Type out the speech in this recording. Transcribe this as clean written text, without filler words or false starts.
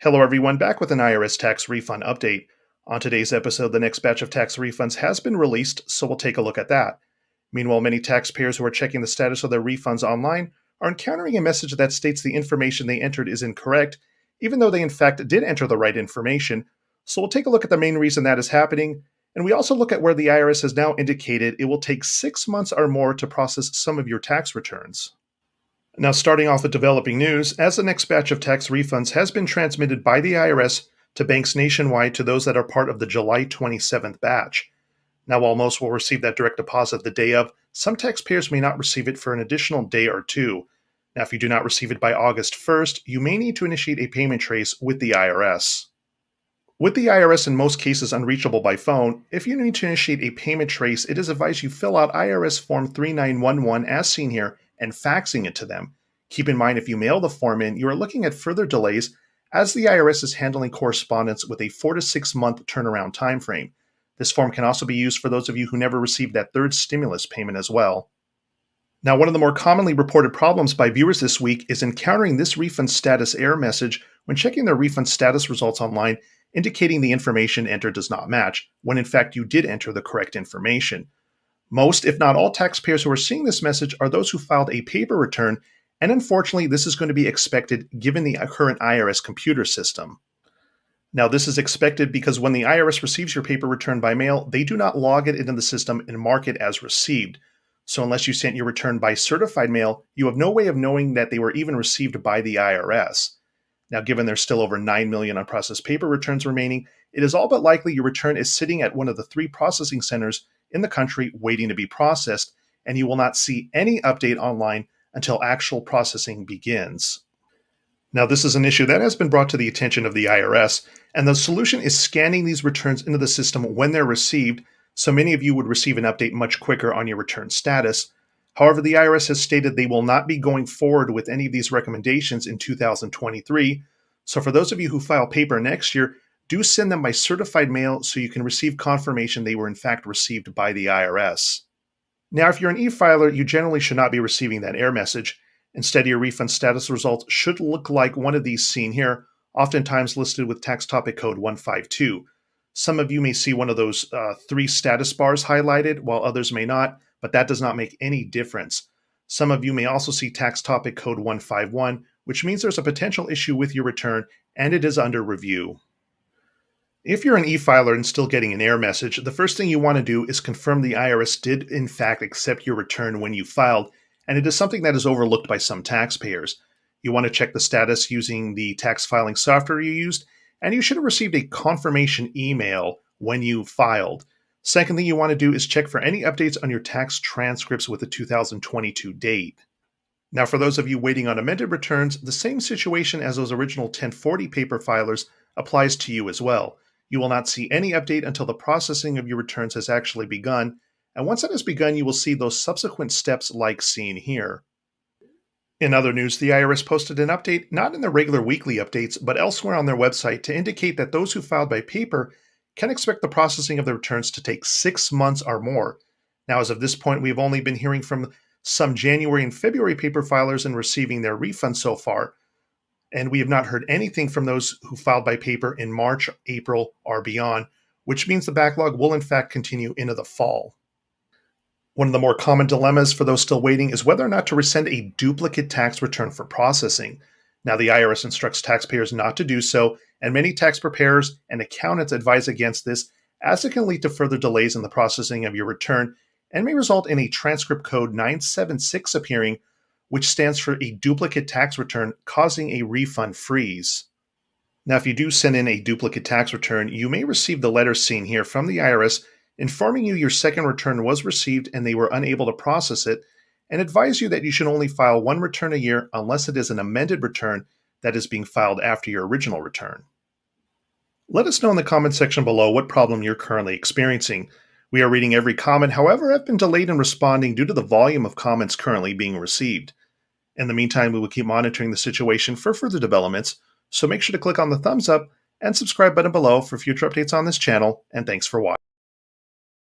Hello everyone, back with an IRS tax refund update. On today's episode, the next batch of tax refunds has been released, so we'll take a look at that. Meanwhile, many taxpayers who are checking the status of their refunds online are encountering a message that states the information they entered is incorrect, even though they in fact did enter the right information. So we'll take a look at the main reason that is happening, and we also look at where the IRS has now indicated it will take 6 months or more to process some of your tax returns. Now, starting off with developing news, as the next batch of tax refunds has been transmitted by the IRS to banks nationwide to those that are part of the July 27th batch. Now, while most will receive that direct deposit the day of, some taxpayers may not receive it for an additional day or two. Now, if you do not receive it by August 1st, you may need to initiate a payment trace with the IRS. With the IRS in most cases unreachable by phone, if you need to initiate a payment trace, it is advised you fill out IRS Form 3911 as seen here and faxing it to them. Keep in mind, if you mail the form in, you are looking at further delays as the IRS is handling correspondence with a 4 to 6 month turnaround time frame. This form can also be used for those of you who never received that third stimulus payment as well. Now, one of the more commonly reported problems by viewers this week is encountering this refund status error message when checking their refund status results online, indicating the information entered does not match, when in fact you did enter the correct information. Most, if not all, taxpayers who are seeing this message are those who filed a paper return, and unfortunately, this is going to be expected given the current IRS computer system. Now, this is expected because when the IRS receives your paper return by mail, they do not log it into the system and mark it as received. So unless you sent your return by certified mail, you have no way of knowing that they were even received by the IRS. Now, given there's still over 9 million unprocessed paper returns remaining, it is all but likely your return is sitting at one of the 3 processing centers in the country waiting to be processed, and you will not see any update online until actual processing begins. Now, this is an issue that has been brought to the attention of the IRS, and the solution is scanning these returns into the system when they're received, so many of you would receive an update much quicker on your return status. However, the IRS has stated they will not be going forward with any of these recommendations in 2023, so for those of you who file paper next year, do send them by certified mail so you can receive confirmation they were in fact received by the IRS. Now, if you're an e-filer, you generally should not be receiving that error message. Instead, your refund status results should look like one of these seen here, oftentimes listed with tax topic code 152. Some of you may see one of those 3 status bars highlighted, while others may not, but that does not make any difference. Some of you may also see tax topic code 151, which means there's a potential issue with your return and it is under review. If you're an e-filer and still getting an error message, the first thing you want to do is confirm the IRS did in fact accept your return when you filed, and it is something that is overlooked by some taxpayers. You want to check the status using the tax filing software you used, and you should have received a confirmation email when you filed. Second thing you want to do is check for any updates on your tax transcripts with the 2022 date. Now, for those of you waiting on amended returns, the same situation as those original 1040 paper filers applies to you as well. You will not see any update until the processing of your returns has actually begun, and once that has begun, you will see those subsequent steps like seen here. In other news, the IRS posted an update, not in the regular weekly updates, but elsewhere on their website to indicate that those who filed by paper can expect the processing of the returns to take 6 months or more. Now, as of this point, we've only been hearing from some January and February paper filers and receiving their refunds so far, and we have not heard anything from those who filed by paper in March, April, or beyond, which means the backlog will in fact continue into the fall. One of the more common dilemmas for those still waiting is whether or not to resend a duplicate tax return for processing. Now, the IRS instructs taxpayers not to do so, and many tax preparers and accountants advise against this, as it can lead to further delays in the processing of your return and may result in a transcript code 976 appearing, which stands for a duplicate tax return, causing a refund freeze. Now, if you do send in a duplicate tax return, you may receive the letter seen here from the IRS informing you your second return was received and they were unable to process it, and advise you that you should only file 1 return a year unless it is an amended return that is being filed after your original return. Let us know in the comment section below what problem you're currently experiencing. We are reading every comment, however, have been delayed in responding due to the volume of comments currently being received. In the meantime, we will keep monitoring the situation for further developments, so make sure to click on the thumbs up and subscribe button below for future updates on this channel, and thanks for watching.